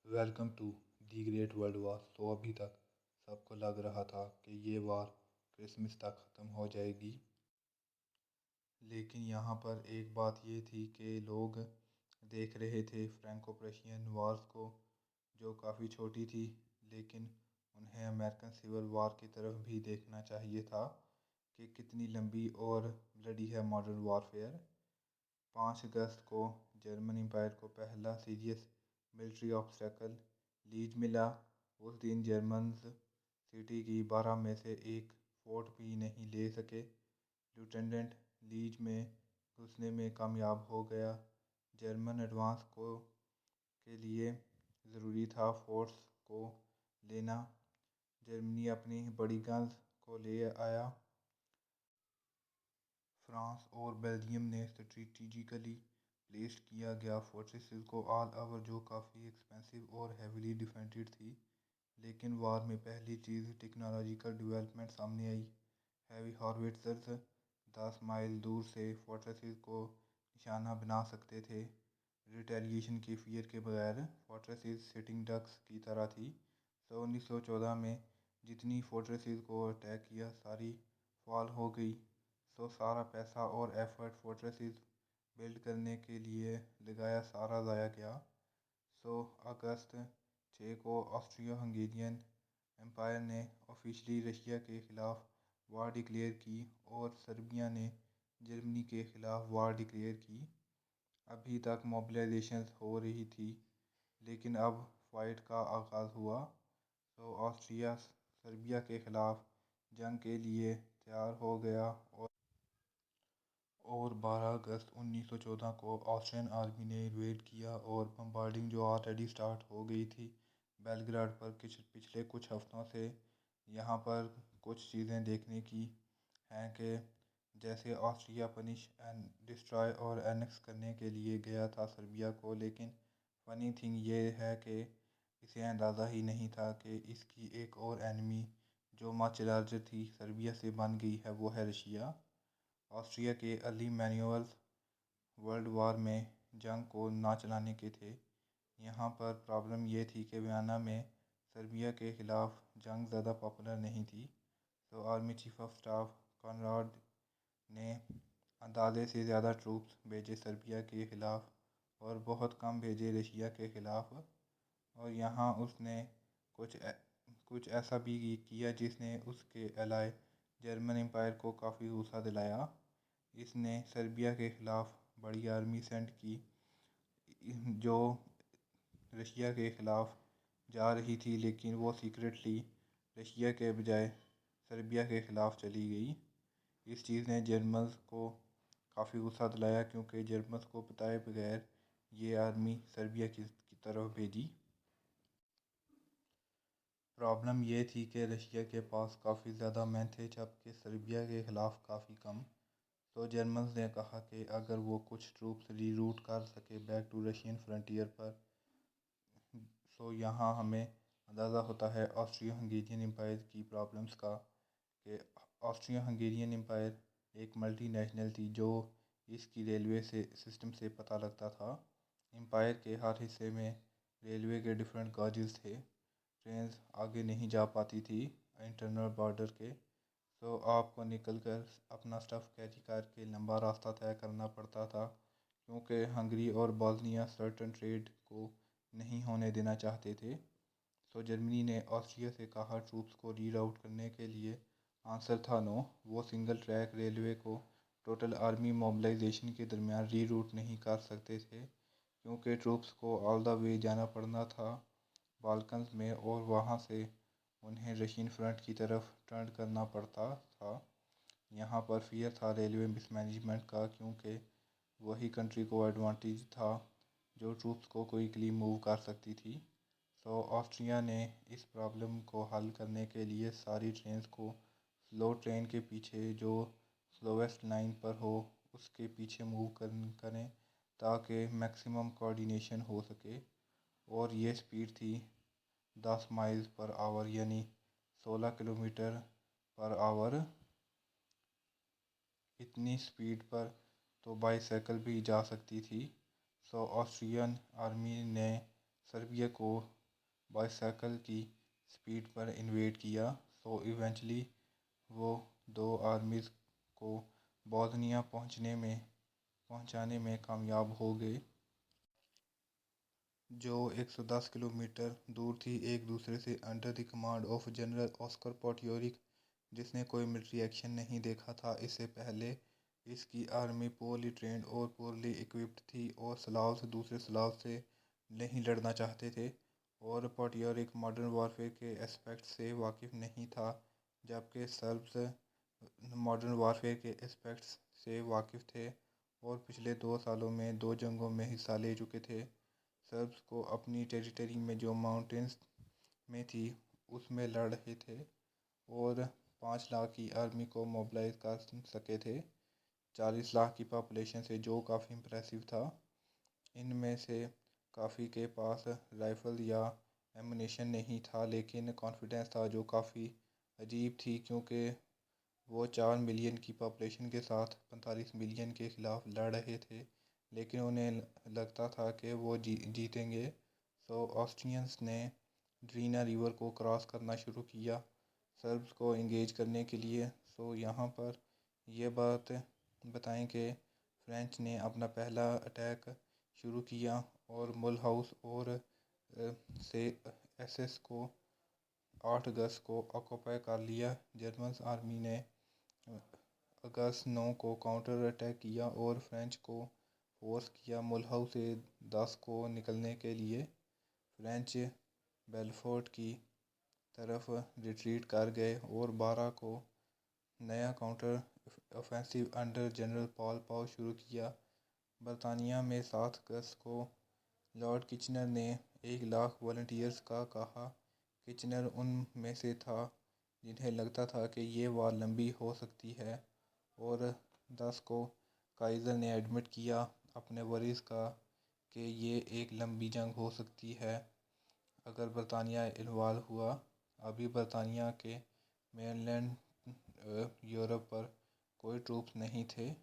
Welcome to the great world war. तो अभी तक सबको लग रहा था कि ये वार क्रिसमस तक ख़त्म हो जाएगी, लेकिन यहाँ पर एक बात ये थी कि लोग देख रहे थे फ्रैंको प्रशियन वार्स को, जो काफ़ी छोटी थी, लेकिन उन्हें अमेरिकन सिविल वार की तरफ भी देखना चाहिए था कि कितनी लंबी और ब्लडी है मॉडर्न वॉरफेयर। 5 अगस्त को जर्मन एम्पायर को पहला सीरियस मिलिट्री ऑब्स्टेकल लीज मिला। उस दिन जर्मन्स सिटी की 12 में से एक फोर्ट भी नहीं ले सके। लेफ्टिनेंट लीज में घुसने में कामयाब हो गया। जर्मन एडवांस को के लिए ज़रूरी था फोर्ट्स को लेना। जर्मनी अपनी बड़ी गन्स को ले आया। फ्रांस और बेल्जियम ने स्ट्रेटिजिकली प्लेस्ड किया गया फोर्ट्रेसेस को ऑल ओवर, जो काफ़ी एक्सपेंसिव और हेवीली डिफेंडेड थी। लेकिन वार में पहली चीज़ टेक्नोलॉजिकल डेवलपमेंट सामने आई। हैवी हॉर्विट्ज़र्स 10 माइल दूर से फोर्ट्रेसेस को निशाना बना सकते थे। रिटेलिएशन के फियर के बगैर फोर्ट्रेसेस सिटिंग डक्स की तरह थी। 1914 में जितनी फोर्ट्रेसेस को अटैक किया सारी फॉल हो गई। सारा पैसा और एफर्ट फोर्ट्रेसेस बिल्ड करने के लिए लगाया सारा ज़ाया गया। अगस्त 6 को ऑस्ट्रियो हंगेरियन एम्पायर ने ऑफिशियली रशिया के ख़िलाफ़ वार डिक्लेयर की और सर्बिया ने जर्मनी के ख़िलाफ़ वार डिक्लेयर की। अभी तक मोबिलाइजेशन हो रही थी, लेकिन अब फाइट का आगाज़ हुआ। ऑस्ट्रिया सर्बिया के ख़िलाफ़ जंग के लिए तैयार हो गया और 12 अगस्त 1914 को ऑस्ट्रियन आर्मी ने इन्वेड किया और बम्बार्डिंग जो ऑलरेडी स्टार्ट हो गई थी बेलग्राड पर। पिछले कुछ हफ्तों से यहाँ पर कुछ चीज़ें देखने की हैं कि जैसे ऑस्ट्रिया पनिश एंड डिस्ट्रॉय और एनेक्स करने के लिए गया था सर्बिया को, लेकिन फ़नी थिंग ये है कि इसे अंदाज़ा ही नहीं था कि इसकी एक और एनिमी जो मच लार्जर थी सर्बिया से बन गई है, वो है रशिया। ऑस्ट्रिया के अर्ली मैन्यूअल्स वर्ल्ड वार में जंग को ना चलाने के थे। यहाँ पर प्रॉब्लम ये थी कि वियना में सर्बिया के ख़िलाफ़ जंग ज़्यादा पॉपुलर नहीं थी। Army chief of staff Conrad ने अंदाजे से ज़्यादा ट्रूप्स भेजे सर्बिया के ख़िलाफ़ और बहुत कम भेजे रशिया के ख़िलाफ़। और यहाँ उसने कुछ ऐसा भी किया जिसने उसके एलाय जर्मन एम्पायर को काफ़ी गुस्सा दिलाया। इसने सर्बिया के ख़िलाफ़ बड़ी आर्मी सेंड की जो रशिया के ख़िलाफ़ जा रही थी, लेकिन वो सीक्रेटली रशिया के बजाय सर्बिया के ख़िलाफ़ चली गई। इस चीज़ ने जर्मन्स को काफ़ी गुस्सा दिलाया, क्योंकि जर्मन्स को बताए बगैर ये आर्मी सर्बिया की तरफ भेजी। प्रॉब्लम ये थी कि रशिया के पास काफ़ी ज़्यादा मैन थे, जबकि सर्बिया के ख़िलाफ़ काफ़ी कम। जर्मन्स ने कहा कि अगर वो कुछ ट्रूप्स रीरूट कर सके बैक टू रशियन फ्रंटियर पर, यहाँ हमें अंदाज़ा होता है ऑस्ट्रियो हंगेरियन एम्पायर की प्रॉब्लम्स का कि ऑस्ट्रियो हंगेरियन एम्पायर एक मल्टी नेशनल थी, जो इसकी रेलवे से सिस्टम से पता लगता था। एम्पायर के हर हिस्से में रेलवे के डिफरेंट गॉजेस थे। ट्रेन्स आगे नहीं जा पाती थी इंटरनल बॉर्डर के, आपको निकल कर अपना स्टफ़ कैरी करके लंबा रास्ता तय करना पड़ता था, क्योंकि हंगरी और बॉस्निया सर्टन ट्रेड को नहीं होने देना चाहते थे। जर्मनी ने ऑस्ट्रिया से कहा ट्रूप्स को रीराउट करने के लिए। आंसर था नो। वो सिंगल ट्रैक रेलवे को टोटल आर्मी मोबिलाइजेशन के दरमियान रीरूट नहीं कर सकते थे, क्योंकि ट्रूप्स को ऑल द वे जाना पड़ना था बाल्कन्स में, और वहाँ से उन्हें रशियन फ्रंट की तरफ टर्न करना पड़ता था। यहाँ पर फियर था रेलवे मिसमैनेजमेंट का, क्योंकि वही कंट्री को एडवांटेज था जो ट्रूप्स को क्विकली मूव कर सकती थी। ऑस्ट्रिया ने इस प्रॉब्लम को हल करने के लिए सारी ट्रेन्स को स्लो ट्रेन के पीछे जो स्लोवेस्ट लाइन पर हो उसके पीछे मूव करें, ताकि मैक्सिमम कोऑर्डिनेशन हो सके। और ये स्पीड थी 10 माइल्स पर आवर, यानी 16 किलोमीटर पर आवर। इतनी स्पीड पर तो बाईसाइकिल भी जा सकती थी। ऑस्ट्रियन आर्मी ने सर्बिया को بائسیکل کی سپیڈ پر انویڈ کیا، سو ایونچولی وہ دو آرمیز کو بوسنیا پہنچانے میں کامیاب ہو گئے، جو 110 کلومیٹر دور تھی ایک دوسرے سے، under the command of general Oskar Potiorek, جس نے کوئی ملٹری ایکشن نہیں دیکھا تھا اس سے پہلے۔ اس کی آرمی پورلی ٹرینڈ اور پورلی اکوپڈ تھی اور سلاوس دوسرے سلاوس سے نہیں لڑنا چاہتے تھے، اور پوٹیوریک ماڈرن وارفیئر کے اسپیکٹس سے واقف نہیں تھا، جبکہ سربز ماڈرن وارفیئر کے اسپیکٹس سے واقف تھے اور پچھلے 2 سالوں میں 2 جنگوں میں حصہ لے چکے تھے۔ سربز کو اپنی ٹیریٹری میں جو ماؤنٹینز میں تھی اس میں لڑ رہے تھے اور 5 لاکھ کی آرمی کو موبلائز کر سکے تھے 40 لاکھ کی پاپولیشن سے، جو کافی امپریسو تھا۔ ان میں سے کافی کے پاس رائفل یا ایمونیشن نہیں تھا، لیکن کانفیڈنس تھا جو کافی عجیب تھی کیونکہ وہ 4 ملین کی پاپولیشن کے ساتھ 45 ملین کے خلاف لڑ رہے تھے، لیکن انہیں لگتا تھا کہ وہ جیتیں گے۔ سو آسٹریئنز نے ڈرینا ریور کو کراس کرنا شروع کیا سربز کو انگیج کرنے کے لیے۔ سو یہاں پر یہ بات بتائیں کہ فرینچ نے اپنا پہلا اٹیک شروع کیا اور مل ہاؤس اور ایسیس کو 8 اگست کو آکوپائی کر لیا۔ جرمن آرمی نے اگست 9 کو کاؤنٹر اٹیک کیا اور فرینچ کو فورس کیا مل ہاؤس سے 10 کو نکلنے کے لیے۔ فرینچ بیلفورٹ کی طرف ریٹریٹ کر گئے اور 12 کو نیا کاؤنٹر اوفینسو انڈر جنرل پال پاؤ شروع کیا۔ برطانیہ میں 7 اگست کو لارڈ کچنر نے 1,00,000 والنٹیئرز کا کہا۔ کچنر ان میں سے تھا جنہیں لگتا تھا کہ یہ وار لمبی ہو سکتی ہے، اور 10 کو کائزر نے ایڈمٹ کیا اپنے ورز کا کہ یہ ایک لمبی جنگ ہو سکتی ہے اگر برطانیہ انوالو ہوا۔ ابھی برطانیہ کے مین لینڈ یورپ پر کوئی ٹروپس نہیں تھے۔